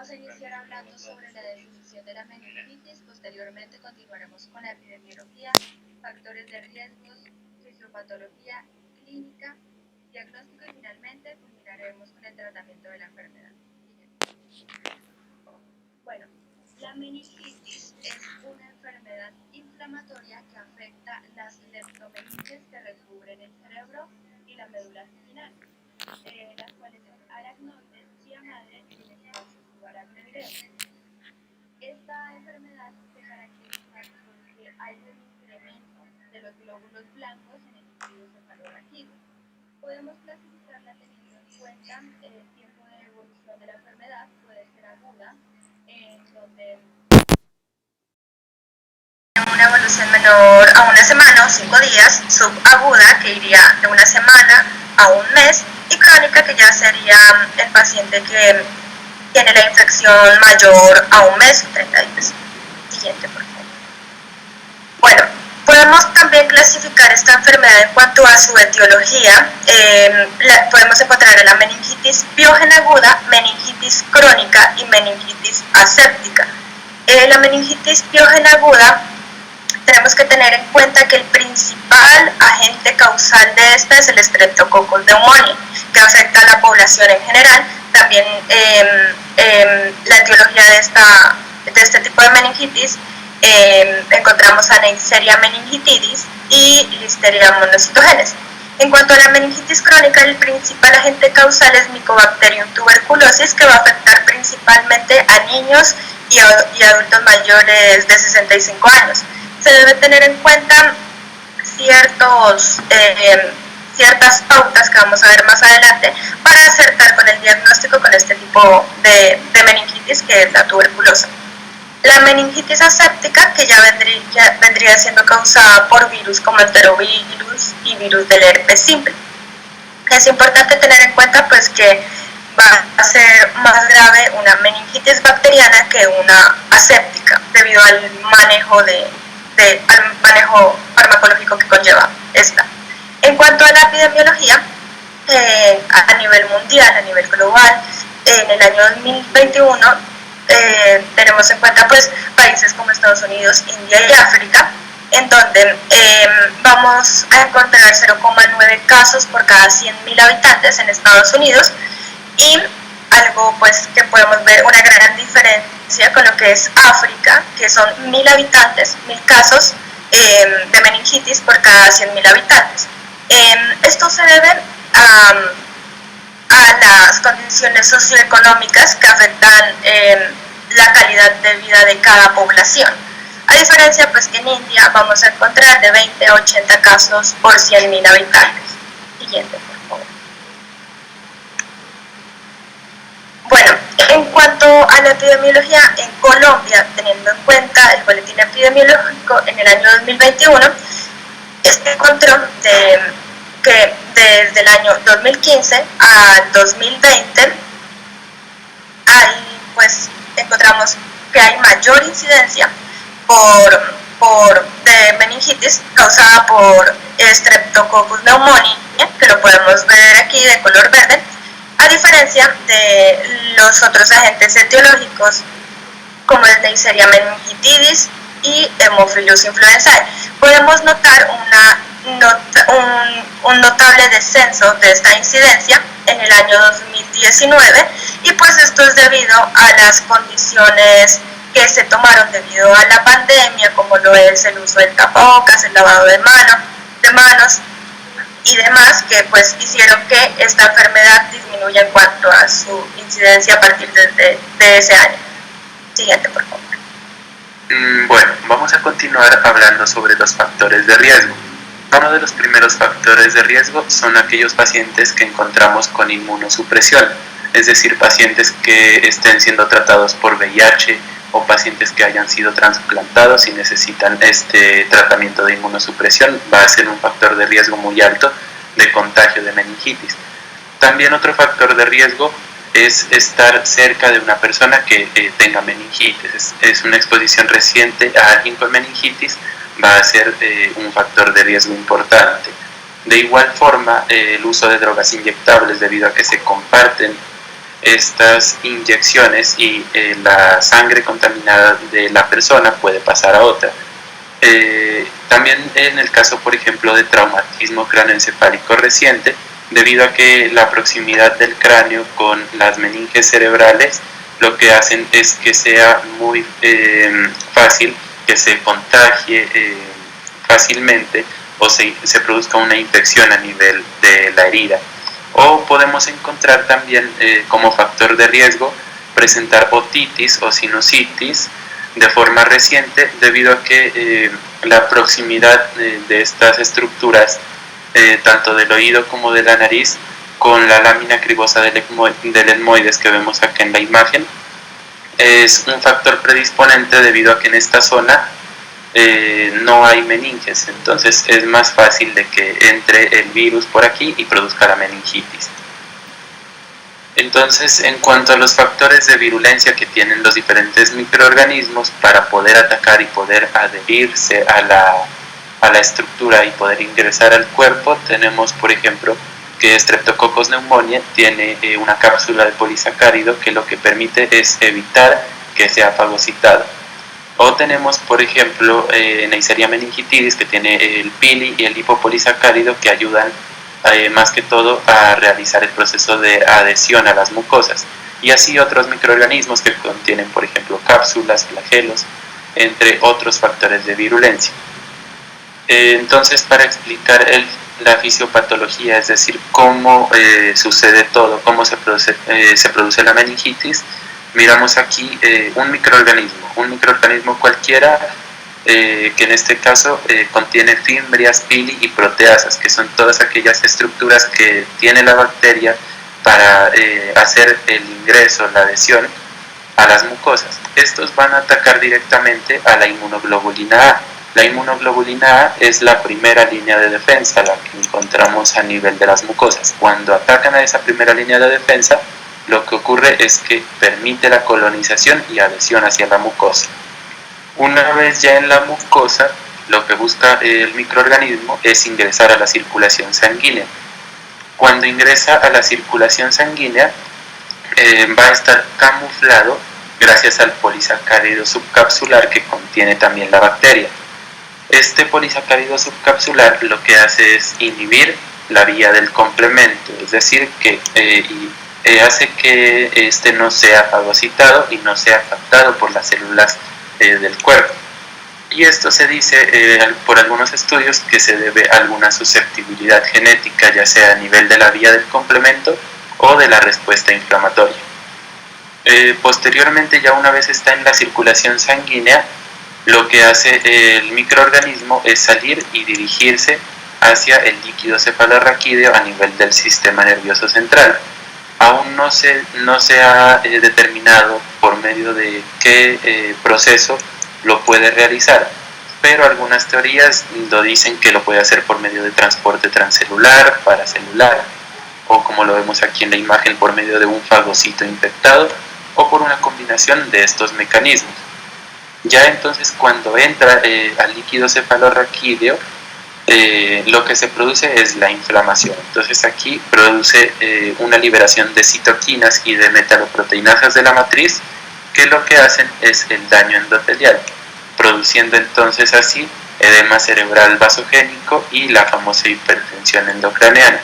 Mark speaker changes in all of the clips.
Speaker 1: Vamos a iniciar hablando sobre la definición de la meningitis, posteriormente continuaremos con la epidemiología, factores de riesgos, fisiopatología clínica, diagnóstico y finalmente culminaremos con el tratamiento de la enfermedad. Bueno, la meningitis es una enfermedad inflamatoria que afecta las leptomeninges que recubren el cerebro y la médula espinal, las cuales son aracnoides y madre tienen su aracnoideo. Esta enfermedad se caracteriza porque hay un incremento de los glóbulos blancos en el líquido cefalorraquídeo. Podemos clasificarla teniendo en cuenta el tiempo de evolución de la enfermedad, puede ser aguda, en donde una evolución menor a una semana o 5 días, subaguda que iría de una semana a un mes y crónica que ya sería el paciente que tiene la infección mayor a un mes o 30 días. Siguiente, por favor. Bueno, podemos también clasificar esta enfermedad en cuanto a su etiología. Podemos encontrar la meningitis biógena aguda, meningitis crónica y meningitis aséptica. La meningitis biógena aguda tenemos que tener en cuenta que el principal agente causal de esta es el Streptococcus pneumoniae, que afecta a la población en general. También la etiología de este tipo de meningitis encontramos a Neisseria meningitidis y Listeria monocytogenes. En cuanto a la meningitis crónica, el principal agente causal es Mycobacterium tuberculosis, que va a afectar principalmente a niños y adultos mayores de 65 años. Se debe tener en cuenta ciertas pautas que vamos a ver más adelante para acertar con el diagnóstico con este tipo de meningitis, que es la tuberculosa. La meningitis aséptica, que ya vendría siendo causada por virus como enterovirus y virus del herpes simple. Es importante tener en cuenta pues que va a ser más grave una meningitis bacteriana que una aséptica, debido al manejo al manejo farmacológico que conlleva esta. En cuanto a la epidemiología, a nivel mundial, a nivel global, en el año 2021 tenemos en cuenta pues países como Estados Unidos, India y África, en donde vamos a encontrar 0,9 casos por cada 100.000 habitantes en Estados Unidos, y algo pues que podemos ver una gran diferencia con lo que es África, que son 1.000 habitantes, 1.000 casos de meningitis por cada 100.000 habitantes. Esto se debe a las condiciones socioeconómicas que afectan la calidad de vida de cada población. A diferencia pues que en India vamos a encontrar de 20 a 80 casos por 100.000 habitantes. Siguiente, por favor. Bueno, en cuanto a la epidemiología en Colombia, teniendo en cuenta el boletín epidemiológico en el año 2021, este encontró que desde el año 2015 al 2020 pues encontramos que hay mayor incidencia de meningitis causada por Streptococcus pneumoniae, que lo podemos ver aquí de color verde, a diferencia de los otros agentes etiológicos como el Neisseria meningitidis y Haemophilus influenzae. Podemos notar un notable descenso de esta incidencia en el año 2019, y pues esto es debido a las condiciones que se tomaron debido a la pandemia, como lo es el uso del tapabocas, el lavado de manos y demás, que pues hicieron que esta enfermedad disminuya en cuanto a su incidencia a partir de ese año. Siguiente, por favor.
Speaker 2: Bueno, vamos a continuar hablando sobre los factores de riesgo. Uno de los primeros factores de riesgo son aquellos pacientes que encontramos con inmunosupresión, es decir, pacientes que estén siendo tratados por VIH o pacientes que hayan sido trasplantados y necesitan este tratamiento de inmunosupresión. Va a ser un factor de riesgo muy alto de contagio de meningitis. También otro factor de riesgo es estar cerca de una persona que tenga meningitis. Es una exposición reciente a alguien con meningitis, va a ser un factor de riesgo importante. De igual forma, el uso de drogas inyectables, debido a que se comparten estas inyecciones y la sangre contaminada de la persona puede pasar a otra. También en el caso, por ejemplo, de traumatismo cráneoencefálico reciente, debido a que la proximidad del cráneo con las meninges cerebrales lo que hacen es que sea muy fácil que se contagie fácilmente o se produzca una infección a nivel de la herida. O podemos encontrar también como factor de riesgo presentar otitis o sinusitis de forma reciente debido a que la proximidad de estas estructuras, tanto del oído como de la nariz, con la lámina cribosa del etmoides que vemos acá en la imagen, es un factor predisponente debido a que en esta zona no hay meninges, entonces es más fácil de que entre el virus por aquí y produzca la meningitis. Entonces, en cuanto a los factores de virulencia que tienen los diferentes microorganismos para poder atacar y poder adherirse a la estructura y poder ingresar al cuerpo, tenemos, por ejemplo, que Streptococcus pneumoniae tiene una cápsula de polisacárido que lo que permite es evitar que sea fagocitado. O tenemos, por ejemplo, Neisseria meningitidis, que tiene el pili y el lipopolisacárido que ayudan más que todo a realizar el proceso de adhesión a las mucosas. Y así otros microorganismos que contienen, por ejemplo, cápsulas, flagelos, entre otros factores de virulencia. Entonces, para explicar la fisiopatología, es decir, cómo sucede todo, cómo se produce la meningitis, miramos aquí un microorganismo cualquiera, que en este caso contiene fimbrias, pili y proteasas, que son todas aquellas estructuras que tiene la bacteria para hacer el ingreso, la adhesión a las mucosas. Estos van a atacar directamente a la inmunoglobulina A. La inmunoglobulina A es la primera línea de defensa, la que encontramos a nivel de las mucosas. Cuando atacan a esa primera línea de defensa, lo que ocurre es que permite la colonización y adhesión hacia la mucosa. Una vez ya en la mucosa, lo que busca el microorganismo es ingresar a la circulación sanguínea. Cuando ingresa a la circulación sanguínea, va a estar camuflado gracias al polisacárido subcapsular que contiene también la bacteria. Este polisacárido subcapsular lo que hace es inhibir la vía del complemento, es decir, que hace que este no sea fagocitado y no sea captado por las células del cuerpo. Y esto se dice por algunos estudios que se debe a alguna susceptibilidad genética, ya sea a nivel de la vía del complemento o de la respuesta inflamatoria. Posteriormente, ya una vez está en la circulación sanguínea, lo que hace el microorganismo es salir y dirigirse hacia el líquido cefalorraquídeo a nivel del sistema nervioso central. Aún no se ha determinado por medio de qué proceso lo puede realizar, pero algunas teorías lo dicen que lo puede hacer por medio de transporte transcelular, paracelular, o como lo vemos aquí en la imagen, por medio de un fagocito infectado, o por una combinación de estos mecanismos. Ya entonces, cuando entra al líquido cefalorraquídeo, lo que se produce es la inflamación. Entonces aquí produce una liberación de citoquinas y de metaloproteinasas de la matriz, que lo que hacen es el daño endotelial, produciendo entonces así edema cerebral vasogénico y la famosa hipertensión endocraneana.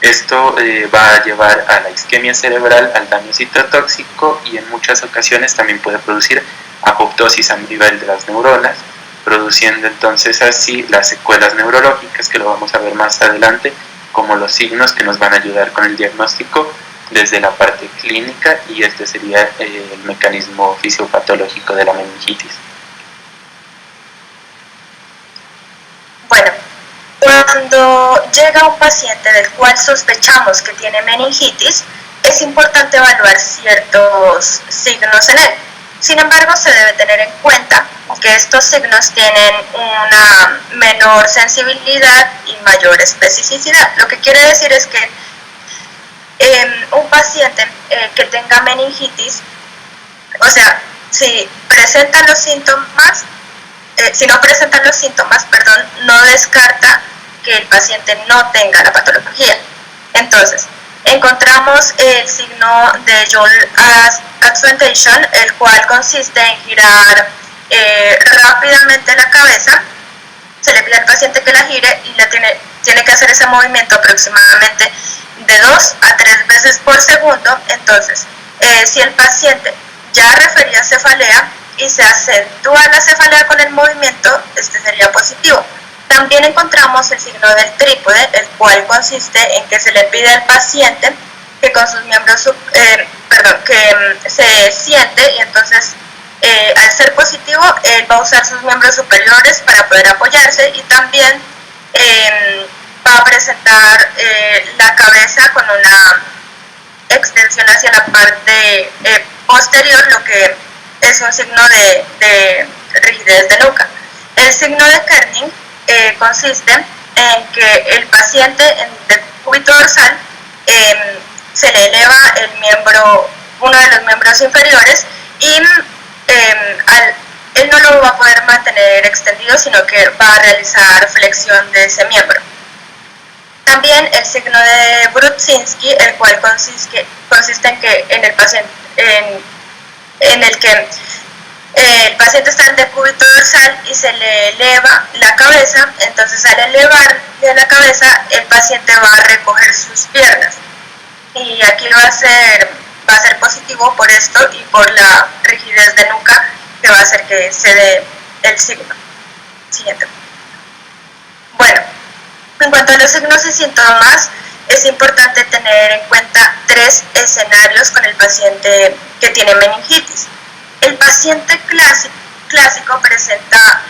Speaker 2: Esto va a llevar a la isquemia cerebral, al daño citotóxico, y en muchas ocasiones también puede producir apoptosis a nivel de las neuronas, produciendo entonces así las secuelas neurológicas, que lo vamos a ver más adelante, como los signos que nos van a ayudar con el diagnóstico desde la parte clínica, y este sería el mecanismo fisiopatológico de la meningitis.
Speaker 1: Bueno, cuando llega un paciente del cual sospechamos que tiene meningitis, es importante evaluar ciertos signos en él. Sin embargo, se debe tener en cuenta que estos signos tienen una menor sensibilidad y mayor especificidad. Lo que quiere decir es que un paciente que tenga meningitis, o sea, si presentan los síntomas, si no presentan los síntomas, no descarta que el paciente no tenga la patología. Entonces, encontramos el signo de Joule Accentuation, el cual consiste en girar rápidamente la cabeza. Se le pide al paciente que la gire y tiene que hacer ese movimiento aproximadamente de 2 a 3 veces por segundo. Entonces, si el paciente ya refería cefalea y se acentúa la cefalea con el movimiento, este sería positivo. También encontramos el signo del trípode, el cual consiste en que se le pide al paciente que con sus miembros, que se siente, y entonces al ser positivo, él va a usar sus miembros superiores para poder apoyarse, y también va a presentar la cabeza con una extensión hacia la parte posterior, lo que es un signo de rigidez de nuca. El signo de Kerning consiste en que el paciente en el cúbito dorsal se le eleva uno de los miembros inferiores, y él no lo va a poder mantener extendido, sino que va a realizar flexión de ese miembro. También el signo de Brudzinski, el cual consiste en que el paciente está en decúbito dorsal y se le eleva la cabeza. Entonces, al elevar la cabeza, el paciente va a recoger sus piernas, y aquí va a ser positivo por esto y por la rigidez de nuca, que va a hacer que se dé el signo. Siguiente. Bueno, en cuanto a los signos y síntomas, es importante tener en cuenta 3 escenarios con el paciente que tiene meningitis. El paciente clásico presenta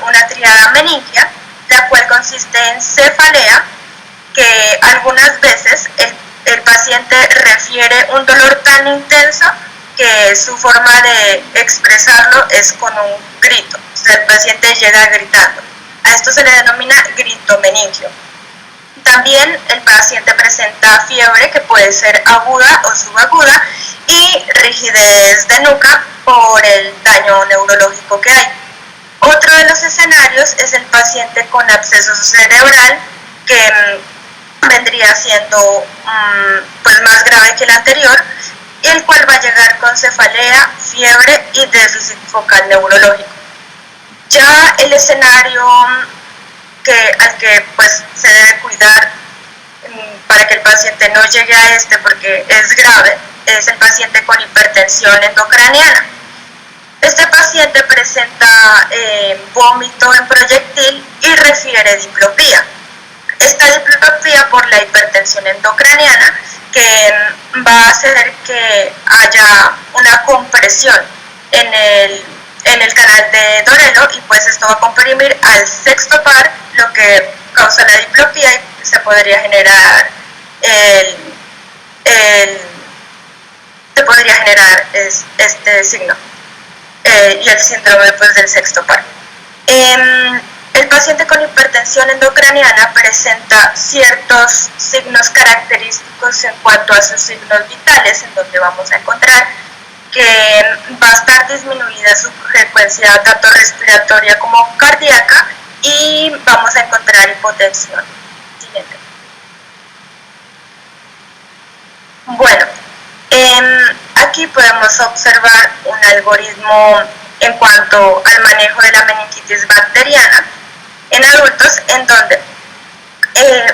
Speaker 1: una triada meningia, la cual consiste en cefalea, que algunas veces el paciente refiere un dolor tan intenso que su forma de expresarlo es con un grito. O sea, el paciente llega gritando. A esto se le denomina grito meningio. También el paciente presenta fiebre, que puede ser aguda o subaguda, y rigidez de nuca por el daño neurológico que hay. Otro de los escenarios es el paciente con absceso cerebral, que vendría siendo pues más grave que el anterior, y el cual va a llegar con cefalea, fiebre y déficit focal neurológico. Ya el escenario al que pues se debe cuidar para que el paciente no llegue a porque es grave, es el paciente con hipertensión endocraniana. Este paciente presenta vómito en proyectil y refiere diplopía. Esta diplopía por la hipertensión endocraniana, que va a hacer que haya una compresión en el canal de Dorelo, y pues esto va a comprimir al sexto par, lo que causa la diplopía, y se podría generar este signo y el síndrome pues del sexto par. El paciente con hipertensión endocraniana presenta ciertos signos característicos en cuanto a sus signos vitales, en donde vamos a encontrar que va a estar disminuida su frecuencia tanto respiratoria como cardíaca, y vamos a encontrar hipotensión. Siguiente. Bueno, aquí podemos observar un algoritmo en cuanto al manejo de la meningitis bacteriana en adultos, en donde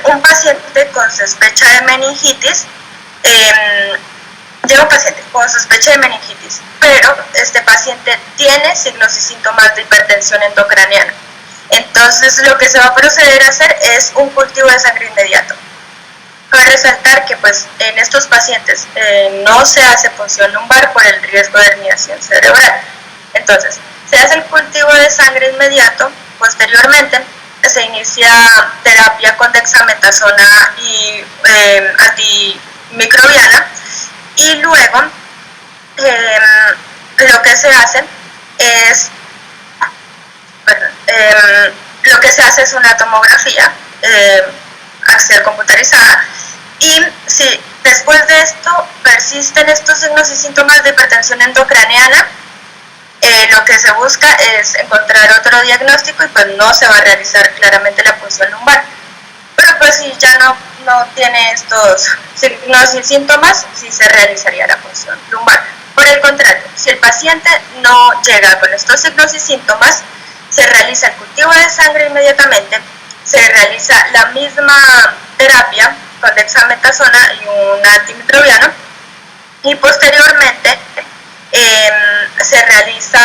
Speaker 1: un paciente con sospecha de meningitis llega un paciente con sospecha de meningitis, pero este paciente tiene signos y síntomas de hipertensión endocraniana. Entonces, lo que se va a proceder a hacer es un cultivo de sangre inmediato. Cabe resaltar que pues en estos pacientes no se hace punción lumbar por el riesgo de herniación cerebral. Entonces, se hace el cultivo de sangre inmediato. Posteriormente se inicia terapia con dexametasona y antimicrobiana, y luego lo que se hace es una tomografía axial computarizada, y si después de esto persisten estos signos y síntomas de hipertensión endocraniana, lo que se busca es encontrar otro diagnóstico, y pues no se va a realizar claramente la punción lumbar. Pero pues si ya no tiene estos signos y síntomas, sí se realizaría la punción lumbar. Por el contrario, si el paciente no llega con estos signos y síntomas, se realiza el cultivo de sangre inmediatamente, se realiza la misma terapia con dexametasona y un antimicrobiano, y posteriormente se realiza,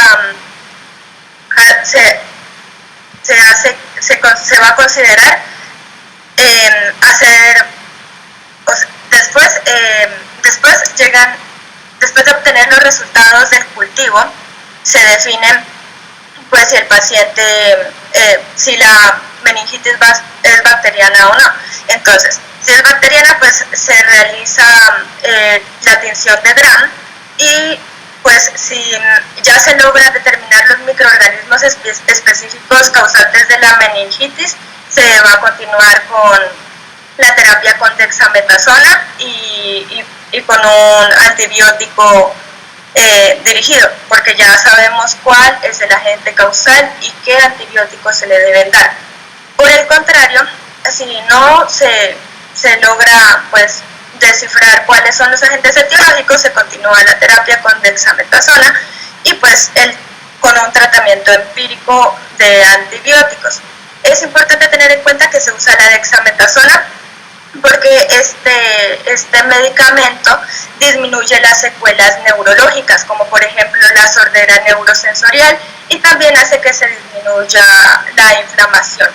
Speaker 1: se va a considerar hacer, o sea, después de obtener los resultados del cultivo, se definen pues si el paciente, si la meningitis es bacteriana o no. Entonces, si es bacteriana, pues se realiza la tinción de Gram, y pues si ya se logra determinar los microorganismos específicos causantes de la meningitis, se va a continuar con la terapia con dexametasona y con un antibiótico dirigido, porque ya sabemos cuál es el agente causal y qué antibióticos se le deben dar. Por el contrario, si no se logra pues descifrar cuáles son los agentes etiológicos, se continúa la terapia con dexametasona y pues con un tratamiento empírico de antibióticos. Es importante tener en cuenta que se usa la dexametasona porque este medicamento disminuye las secuelas neurológicas, como por ejemplo la sordera neurosensorial, y también hace que se disminuya la inflamación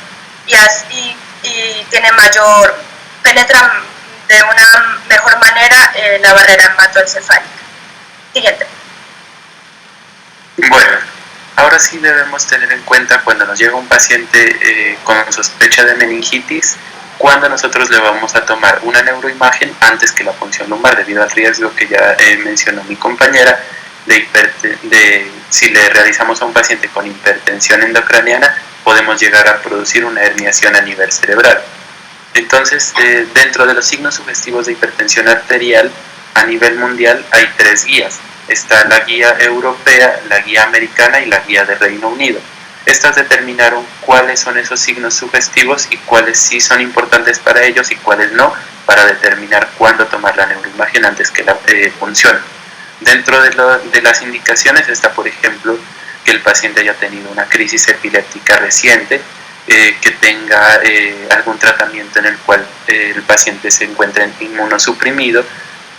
Speaker 1: y penetra de una mejor manera la barrera hematoencefálica. Siguiente.
Speaker 2: Bueno, ahora sí debemos tener en cuenta cuando nos llega un paciente con sospecha de meningitis, cuando nosotros le vamos a tomar una neuroimagen antes que la punción lumbar, debido al riesgo que ya mencionó mi compañera de si le realizamos a un paciente con hipertensión endocraniana, podemos llegar a producir una herniación a nivel cerebral. Entonces, dentro de los signos sugestivos de hipertensión arterial a nivel mundial hay 3 guías. Está la guía europea, la guía americana y la guía de Reino Unido. Estas determinaron cuáles son esos signos sugestivos y cuáles sí son importantes para ellos y cuáles no, para determinar cuándo tomar la neuroimagen antes que la punción. Dentro de las indicaciones está, por ejemplo, que el paciente haya tenido una crisis epiléptica reciente, que tenga algún tratamiento en el cual el paciente se encuentre inmunosuprimido,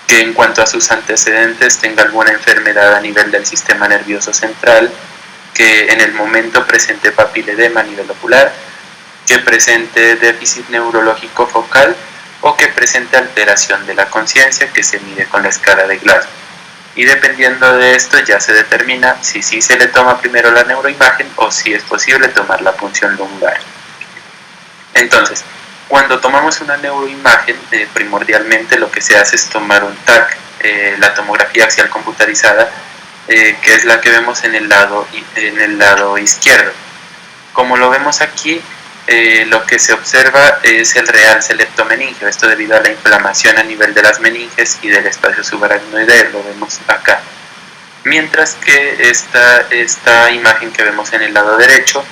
Speaker 2: que en cuanto a sus antecedentes tenga alguna enfermedad a nivel del sistema nervioso central, que en el momento presente papiledema a nivel ocular, que presente déficit neurológico focal o que presente alteración de la conciencia, que se mide con la escala de Glasgow. Y dependiendo de esto ya se determina si sí se le toma primero la neuroimagen o si es posible tomar la punción lumbar. Entonces, cuando tomamos una neuroimagen, primordialmente lo que se hace es tomar un TAC, la tomografía axial computarizada, que es la que vemos en el lado izquierdo. Como lo vemos aquí, lo que se observa es el realce leptomeningeo, esto debido a la inflamación a nivel de las meninges y del espacio subaracnoideo, lo vemos acá. Mientras que esta imagen que vemos en el lado derecho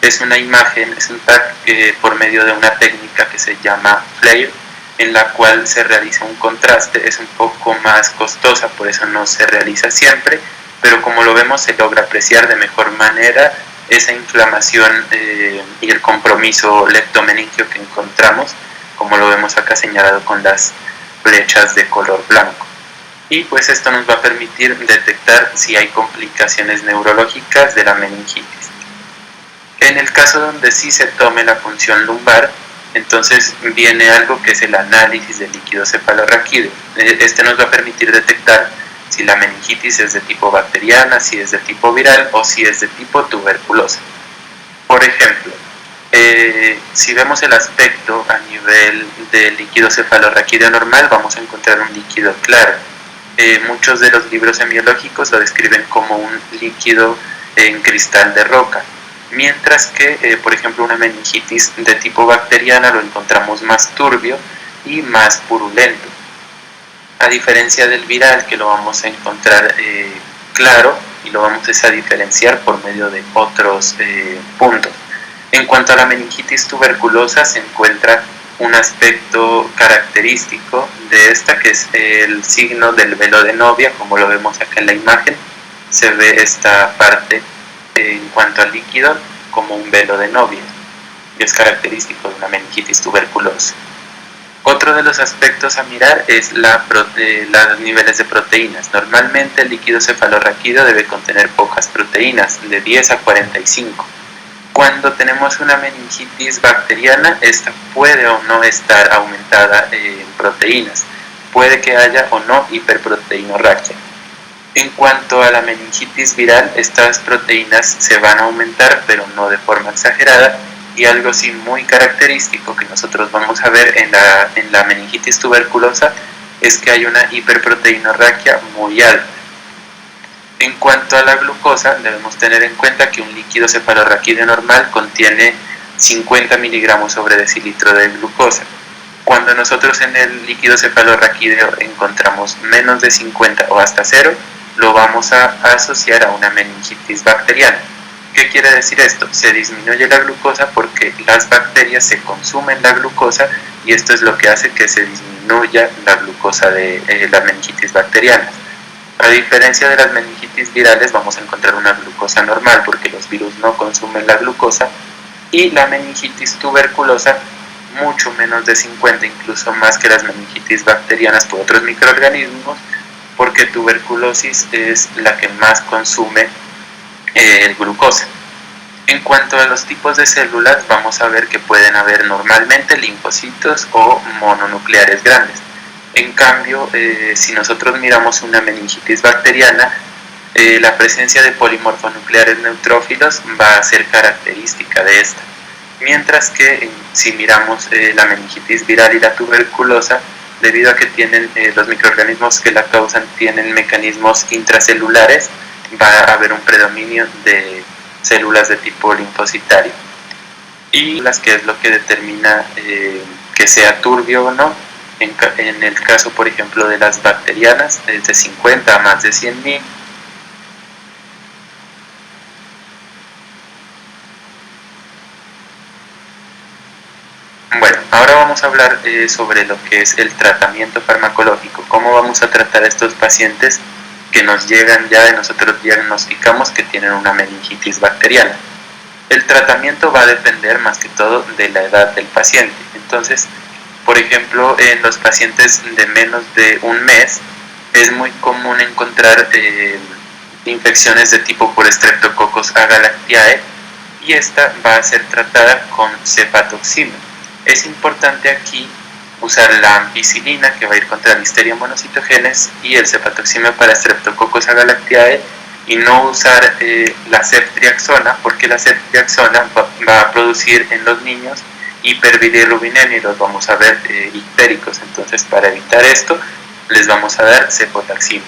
Speaker 2: es una imagen, es un TAC por medio de una técnica que se llama FLAIR, en la cual se realiza un contraste, es un poco más costosa, por eso no se realiza siempre, pero como lo vemos se logra apreciar de mejor manera esa inflamación y el compromiso leptomeningeo que encontramos, como lo vemos acá señalado con las flechas de color blanco. Y pues esto nos va a permitir detectar si hay complicaciones neurológicas de la meningitis. En el caso donde sí se tome la punción lumbar, entonces viene algo que es el análisis del líquido cefalorraquídeo. Este nos va a permitir detectar si la meningitis es de tipo bacteriana, si es de tipo viral o si es de tipo tuberculosa. Por ejemplo, si vemos el aspecto a nivel del líquido cefalorraquídeo normal, vamos a encontrar un líquido claro. Muchos de los libros semiológicos lo describen como un líquido en cristal de roca, mientras que, por ejemplo, una meningitis de tipo bacteriana lo encontramos más turbio y más purulento, a diferencia del viral, que lo vamos a encontrar claro y lo vamos a diferenciar por medio de otros puntos. En cuanto a la meningitis tuberculosa, se encuentra un aspecto característico de esta, que es el signo del velo de novia, como lo vemos acá en la imagen. Se ve esta parte en cuanto al líquido como un velo de novia, y es característico de una meningitis tuberculosa. Otro de los aspectos a mirar es los niveles de proteínas. Normalmente el líquido cefalorraquídeo debe contener pocas proteínas, de 10 a 45. Cuando tenemos una meningitis bacteriana, esta puede o no estar aumentada en proteínas. Puede que haya o no hiperproteinorraquia. En cuanto a la meningitis viral, estas proteínas se van a aumentar, pero no de forma exagerada, y algo sí muy característico que nosotros vamos a ver en la meningitis tuberculosa es que hay una hiperproteinorraquia muy alta. En cuanto a la glucosa, debemos tener en cuenta que un líquido cefalorraquídeo normal contiene 50 miligramos sobre decilitro de glucosa. Cuando nosotros en el líquido cefalorraquídeo encontramos menos de 50 o hasta 0, lo vamos a asociar a una meningitis bacteriana. ¿Qué quiere decir esto? Se disminuye la glucosa porque las bacterias se consumen la glucosa, y esto es lo que hace que se disminuya la glucosa de la meningitis bacteriana. A diferencia de las meningitis virales, vamos a encontrar una glucosa normal porque los virus no consumen la glucosa, y la meningitis tuberculosa mucho menos de 50, incluso más que las meningitis bacterianas por otros microorganismos, porque tuberculosis es la que más consume glucosa. En cuanto a los tipos de células, vamos a ver que pueden haber normalmente linfocitos o mononucleares grandes. En cambio, si nosotros miramos una meningitis bacteriana, la presencia de polimorfonucleares neutrófilos va a ser característica de esta. Mientras que si miramos la meningitis viral y la tuberculosa, debido a que tienen los microorganismos que la causan tienen mecanismos intracelulares, va a haber un predominio de células de tipo linfocitario. Y las que es lo que determina que sea turbio o no, en el caso por ejemplo de las bacterianas, es de 50 a más de 100.000. Bueno, ahora vamos a hablar sobre lo que es el tratamiento farmacológico, cómo vamos a tratar a estos pacientes que nos llegan ya y nosotros diagnosticamos que tienen una meningitis bacteriana. El tratamiento va a depender más que todo de la edad del paciente. Entonces, por ejemplo, en los pacientes de menos de un mes es muy común encontrar infecciones de tipo por Streptococcus agalactiae, y esta va a ser tratada con cefatoxima. Es importante aquí usar la ampicilina, que va a ir contra Listeria monocitogenes, y el cefatoxima para Streptococcus agalactiae, y no usar la ceftriaxona, porque la ceftriaxona va a producir en los niños hiperbilirrubinemia y los vamos a ver ictéricos. Entonces, para evitar esto, les vamos a dar cefotaxima.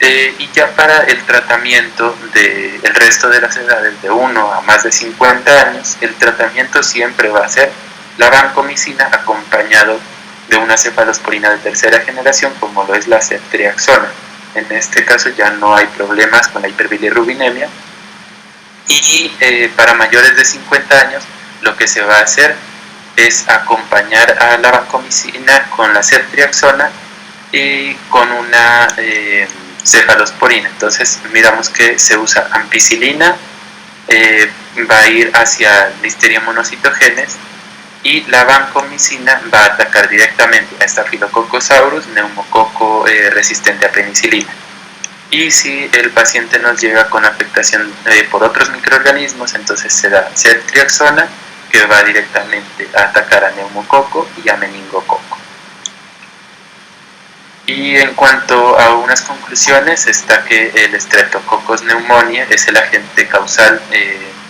Speaker 2: Y ya para el tratamiento del resto de las edades, de 1 a más de 50 años, el tratamiento siempre va a ser la vancomicina acompañado de una cefalosporina de tercera generación, como lo es la ceftriaxona. En este caso ya no hay problemas con la hiperbilirrubinemia. Y para mayores de 50 años, lo que se va a hacer es acompañar a la vancomicina con la ceftriaxona y con una cefalosporina. Entonces miramos que se usa ampicilina, va a ir hacia Listeria monocitogenes, y la vancomicina va a atacar directamente a Staphylococcus aureus, neumococo resistente a penicilina. Y si el paciente nos llega con afectación por otros microorganismos, entonces se da ceftriaxona, que va directamente a atacar a neumococo y a meningococo. Y en cuanto a unas conclusiones, está que el Streptococcus pneumoniae es el agente causal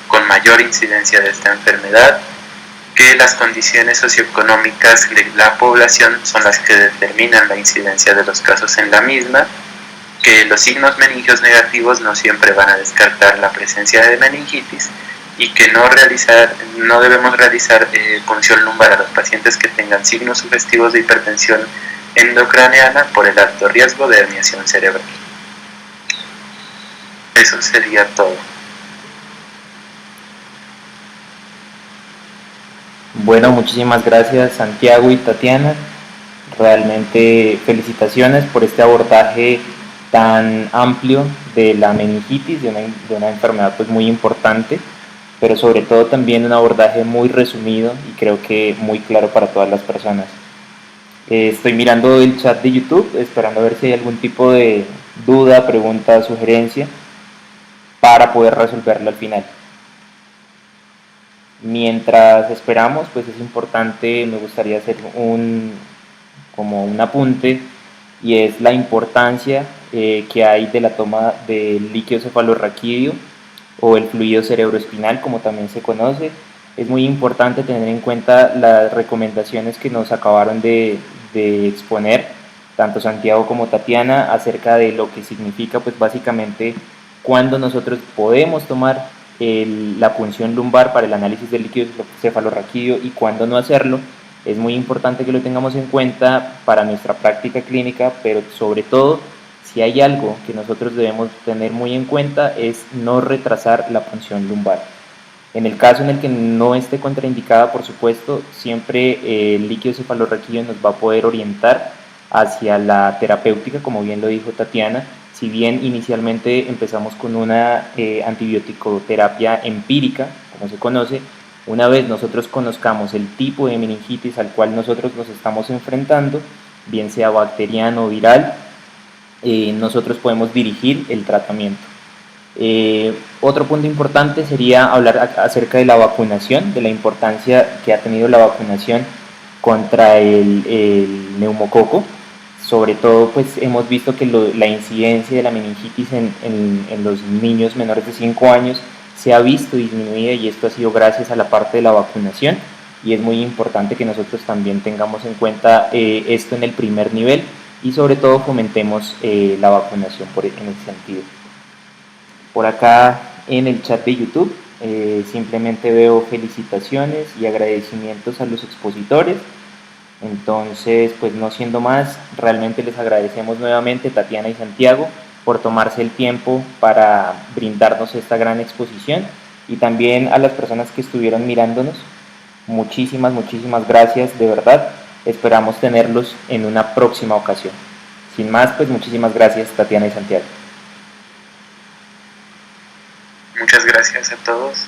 Speaker 2: con mayor incidencia de esta enfermedad, que las condiciones socioeconómicas de la población son las que determinan la incidencia de los casos en la misma, que los signos meningios negativos no siempre van a descartar la presencia de meningitis, y que no debemos realizar punción lumbar a los pacientes que tengan signos sugestivos de hipertensión endocraneana por el alto riesgo de herniación cerebral. Eso sería todo.
Speaker 3: Bueno, muchísimas gracias Santiago y Tatiana. Realmente felicitaciones por este abordaje tan amplio de la meningitis, de una enfermedad pues muy importante, pero sobre todo también un abordaje muy resumido y creo que muy claro para todas las personas. Estoy mirando el chat de YouTube, esperando a ver si hay algún tipo de duda, pregunta, sugerencia para poder resolverlo al final. Mientras esperamos, pues es importante, me gustaría hacer como un apunte, y es la importancia que hay de la toma del líquido cefalorraquídeo o el fluido cerebroespinal, como también se conoce. Es muy importante tener en cuenta las recomendaciones que nos acabaron de exponer, tanto Santiago como Tatiana, acerca de lo que significa, pues básicamente, cuándo nosotros podemos tomar la punción lumbar para el análisis del líquido cefalorraquídeo y cuándo no hacerlo. Es muy importante que lo tengamos en cuenta para nuestra práctica clínica, pero sobre todo, si hay algo que nosotros debemos tener muy en cuenta, es no retrasar la punción lumbar. En el caso en el que no esté contraindicada, por supuesto, siempre el líquido cefalorraquídeo nos va a poder orientar hacia la terapéutica, como bien lo dijo Tatiana. Si bien inicialmente empezamos con una antibiótico-terapia empírica, como se conoce, una vez nosotros conozcamos el tipo de meningitis al cual nosotros nos estamos enfrentando, bien sea bacteriano o viral, nosotros podemos dirigir el tratamiento. Otro punto importante sería hablar acerca de la vacunación, de la importancia que ha tenido la vacunación contra el neumococo. Sobre todo, pues hemos visto que la incidencia de la meningitis en los niños menores de 5 años se ha visto disminuida, y esto ha sido gracias a la parte de la vacunación, y es muy importante que nosotros también tengamos en cuenta esto en el primer nivel, y sobre todo fomentemos la vacunación en ese sentido. Por acá en el chat de YouTube simplemente veo felicitaciones y agradecimientos a los expositores. Entonces, pues no siendo más, realmente les agradecemos nuevamente, Tatiana y Santiago, por tomarse el tiempo para brindarnos esta gran exposición, y también a las personas que estuvieron mirándonos. Muchísimas, muchísimas gracias, de verdad. Esperamos tenerlos en una próxima ocasión. Sin más, pues muchísimas gracias, Tatiana y Santiago.
Speaker 2: Muchas gracias a todos.